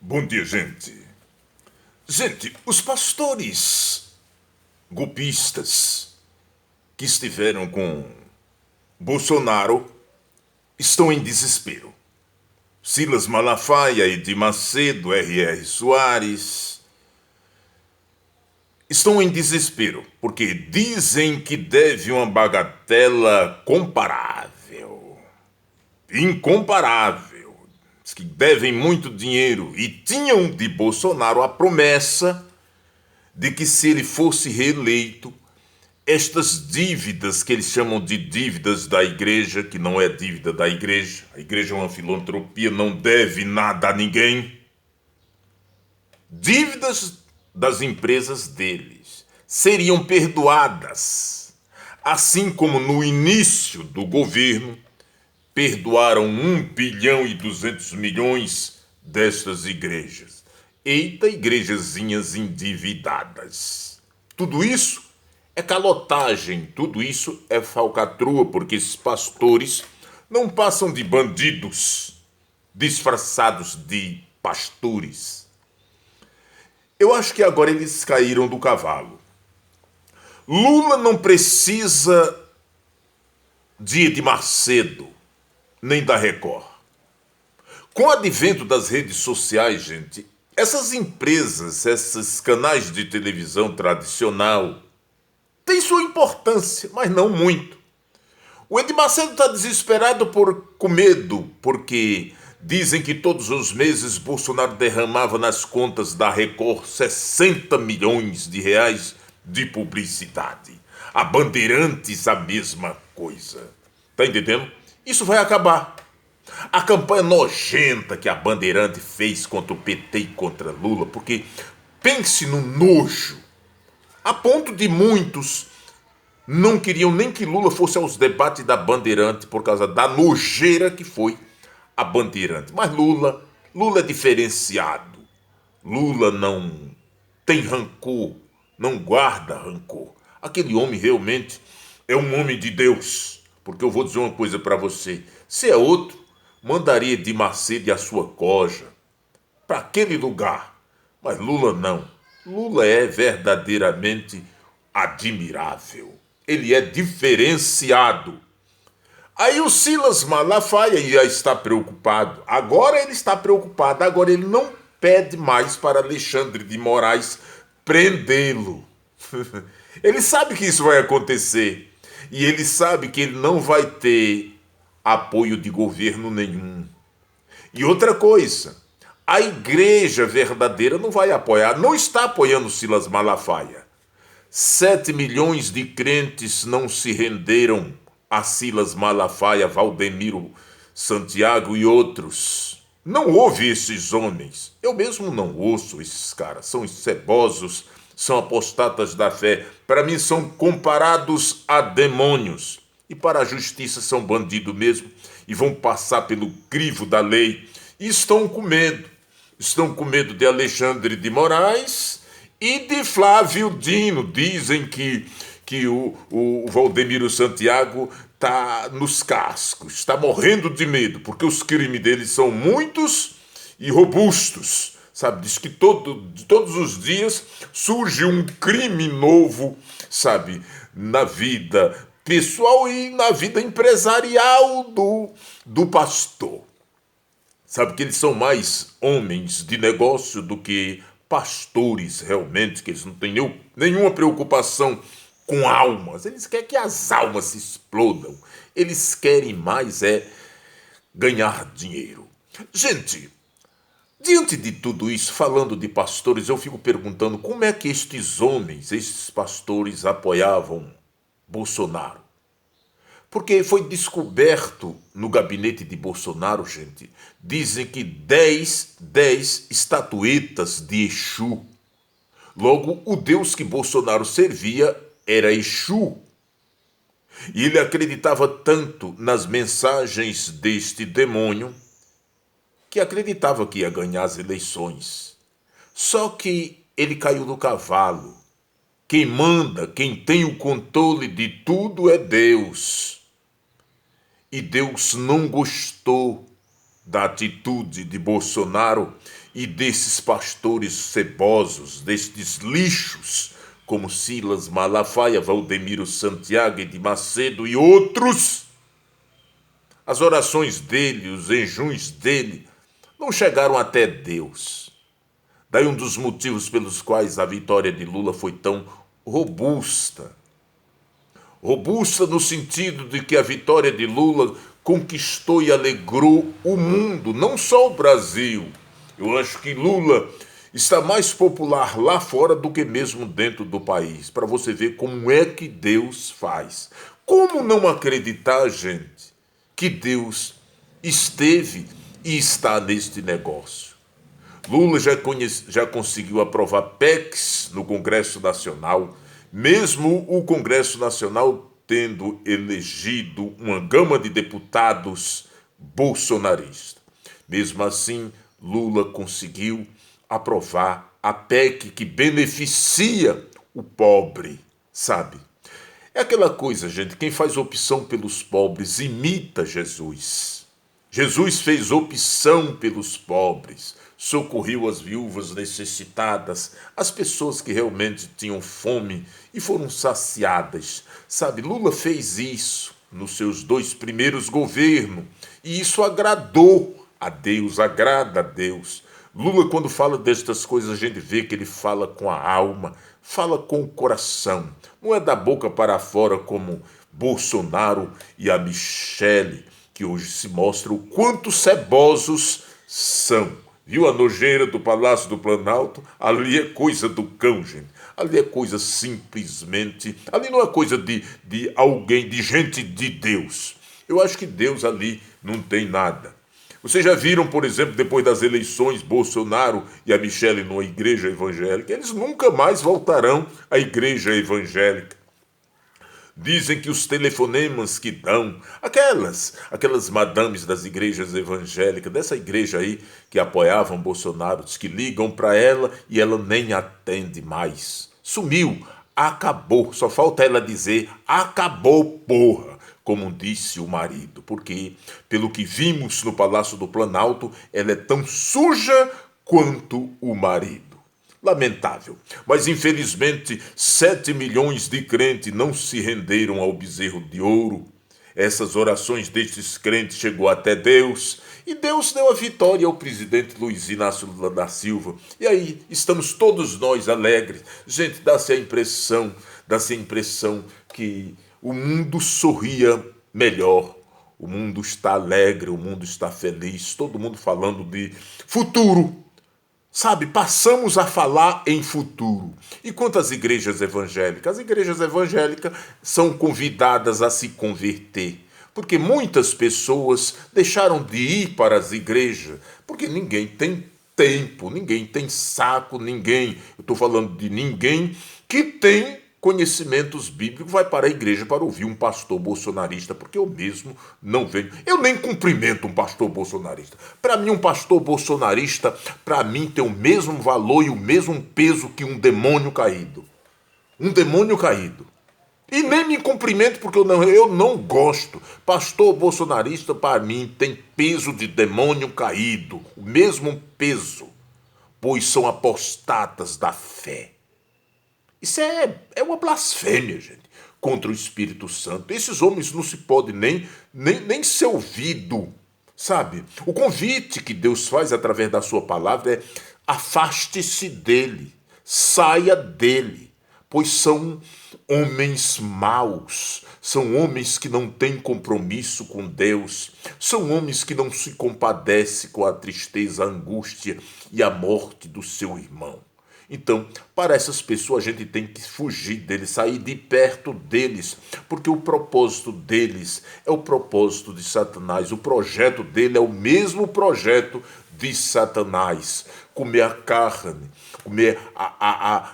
Bom dia, gente. Gente, os pastores golpistas que estiveram com Bolsonaro estão em desespero. Silas Malafaia, Edir Macedo, R.R. Soares estão em desespero porque dizem que deve uma bagatela comparável, incomparável. Diz que devem muito dinheiro e tinham de Bolsonaro a promessa de que, se ele fosse reeleito, estas dívidas que eles chamam de dívidas da igreja, que não é dívida da igreja, a igreja é uma filantropia, não deve nada a ninguém, dívidas das empresas deles seriam perdoadas, assim como no início do governo perdoaram 1,2 bilhão destas igrejas. Eita, igrejazinhas endividadas. Tudo isso é calotagem, tudo isso é falcatrua, porque esses pastores não passam de bandidos disfarçados de pastores. Eu acho que agora eles caíram do cavalo. Lula não precisa de Edir Macedo, nem da Record. Com o advento das redes sociais, gente, essas empresas, esses canais de televisão tradicional, têm sua importância, mas não muito. O Edir Macedo está desesperado com medo, porque dizem que todos os meses Bolsonaro derramava nas contas da Record 60 milhões de reais de publicidade. A Bandeirantes, a mesma coisa. Tá entendendo? Isso vai acabar. A campanha nojenta que a Bandeirante fez contra o PT e contra Lula, porque pense no nojo, a ponto de muitos não queriam nem que Lula fosse aos debates da Bandeirante por causa da nojeira que foi a Bandeirante. Mas Lula é diferenciado. Lula não tem rancor, não guarda rancor. Aquele homem realmente é um homem de Deus. Porque eu vou dizer uma coisa para você. Se é outro, mandaria Edir Macedo e a sua coja para aquele lugar. Mas Lula não. Lula é verdadeiramente admirável. Ele é diferenciado. Aí o Silas Malafaia já está preocupado. Agora ele está preocupado. Agora ele não pede mais para Alexandre de Moraes prendê-lo. Ele sabe que isso vai acontecer. E ele sabe que ele não vai ter apoio de governo nenhum. E outra coisa, a igreja verdadeira não vai apoiar, não está apoiando Silas Malafaia. 7 milhões de crentes não se renderam a Silas Malafaia, Valdemiro Santiago e outros. Não ouve esses homens. Eu mesmo não ouço esses caras. São cebosos, são apostatas da fé. Para mim são comparados a demônios. E para a justiça são bandidos mesmo. E vão passar pelo crivo da lei. E estão com medo. Estão com medo de Alexandre de Moraes e de Flávio Dino. Dizem que o Valdemiro Santiago está nos cascos, está morrendo de medo, porque os crimes deles são muitos e robustos. Sabe, diz que todos os dias surge um crime novo, sabe, na vida pessoal e na vida empresarial do pastor. Sabe que eles são mais homens de negócio do que pastores realmente, que eles não têm nenhuma preocupação com almas. Eles querem que as almas se explodam. Eles querem mais ganhar dinheiro. Gente, diante de tudo isso, falando de pastores, eu fico perguntando como é que estes homens, estes pastores apoiavam Bolsonaro. Porque foi descoberto no gabinete de Bolsonaro, gente, dizem que 10 estatuetas de Exu. Logo, o Deus que Bolsonaro servia era Exu. E ele acreditava tanto nas mensagens deste demônio que acreditava que ia ganhar as eleições. Só que ele caiu do cavalo. Quem manda, quem tem o controle de tudo é Deus. E Deus não gostou da atitude de Bolsonaro e desses pastores cebosos, destes lixos, como Silas Malafaia, Valdemiro Santiago e de Macedo e outros. As orações dele, os jejuns dele, não chegaram até Deus. Daí um dos motivos pelos quais a vitória de Lula foi tão robusta. Robusta no sentido de que a vitória de Lula conquistou e alegrou o mundo, não só o Brasil. Eu acho que Lula está mais popular lá fora do que mesmo dentro do país, para você ver como é que Deus faz. Como não acreditar, gente, que Deus esteve e está neste negócio? Lula já conseguiu aprovar PECs no Congresso Nacional, mesmo o Congresso Nacional tendo elegido uma gama de deputados bolsonaristas. Mesmo assim, Lula conseguiu aprovar a PEC que beneficia o pobre, sabe? É aquela coisa, gente, quem faz opção pelos pobres imita Jesus. Jesus fez opção pelos pobres, socorreu as viúvas necessitadas, as pessoas que realmente tinham fome e foram saciadas. Sabe, Lula fez isso nos seus 2 primeiros governos e isso agradou a Deus, agrada a Deus. Lula, quando fala destas coisas, a gente vê que ele fala com a alma, fala com o coração. Não é da boca para fora como Bolsonaro e a Michele, que hoje se mostram o quanto cebosos são. Viu a nojeira do Palácio do Planalto? Ali é coisa do cão, gente. Ali é coisa simplesmente... Ali não é coisa de alguém, de gente de Deus. Eu acho que Deus ali não tem nada. Vocês já viram, por exemplo, depois das eleições, Bolsonaro e a Michele numa igreja evangélica? Eles nunca mais voltarão à igreja evangélica. Dizem que os telefonemas que dão, aquelas madames das igrejas evangélicas, dessa igreja aí que apoiavam Bolsonaro, diz que ligam para ela e ela nem atende mais. Sumiu, acabou, só falta ela dizer, acabou, porra, como disse o marido, porque, pelo que vimos no Palácio do Planalto, ela é tão suja quanto o marido. Lamentável, mas infelizmente 7 milhões de crentes não se renderam ao bezerro de ouro. Essas orações destes crentes chegou até Deus e Deus deu a vitória ao presidente Luiz Inácio Lula da Silva. E aí estamos todos nós alegres. Gente, dá-se a impressão que o mundo sorria melhor. O mundo está alegre, o mundo está feliz, todo mundo falando de futuro. Sabe, passamos a falar em futuro. E quanto às igrejas evangélicas? As igrejas evangélicas são convidadas a se converter. Porque muitas pessoas deixaram de ir para as igrejas. Porque ninguém tem tempo, ninguém tem saco, eu estou falando de ninguém que tem conhecimentos bíblicos, vai para a igreja para ouvir um pastor bolsonarista, porque eu mesmo não venho. Eu nem cumprimento um pastor bolsonarista. Para mim, um pastor bolsonarista, para mim, tem o mesmo valor e o mesmo peso que um demônio caído. Um demônio caído. E nem me cumprimento porque eu não gosto. Pastor bolsonarista, para mim, tem peso de demônio caído. O mesmo peso. Pois são apostatas da fé. Isso é uma blasfêmia, gente, contra o Espírito Santo. Esses homens não se podem nem ser ouvido, sabe? O convite que Deus faz através da sua palavra é afaste-se dele, saia dele, pois são homens maus, são homens que não têm compromisso com Deus, são homens que não se compadecem com a tristeza, a angústia e a morte do seu irmão. Então, para essas pessoas, a gente tem que fugir deles, sair de perto deles, porque o propósito deles é o propósito de Satanás. O projeto dele é o mesmo projeto de Satanás. Comer a carne, comer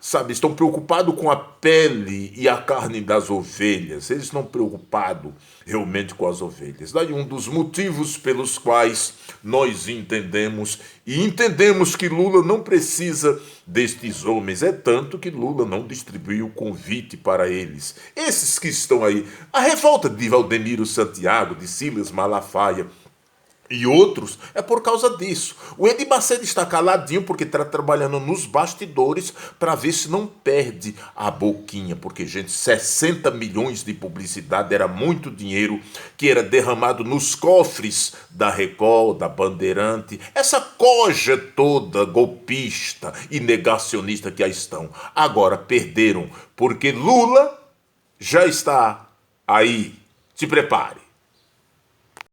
sabe, estão preocupados com a pele e a carne das ovelhas. Eles estão preocupados realmente com as ovelhas. Daí um dos motivos pelos quais nós entendemos que Lula não precisa destes homens. É tanto que Lula não distribuiu o convite para eles. Esses que estão aí, a revolta de Valdemiro Santiago, de Silas Malafaia, E outros é por causa disso. O Edir Macedo está caladinho porque está trabalhando nos bastidores para ver se não perde a boquinha. Porque, gente, 60 milhões de publicidade era muito dinheiro que era derramado nos cofres da Record, da Bandeirante. Essa coja toda golpista e negacionista que aí estão. Agora perderam porque Lula já está aí. Se prepare.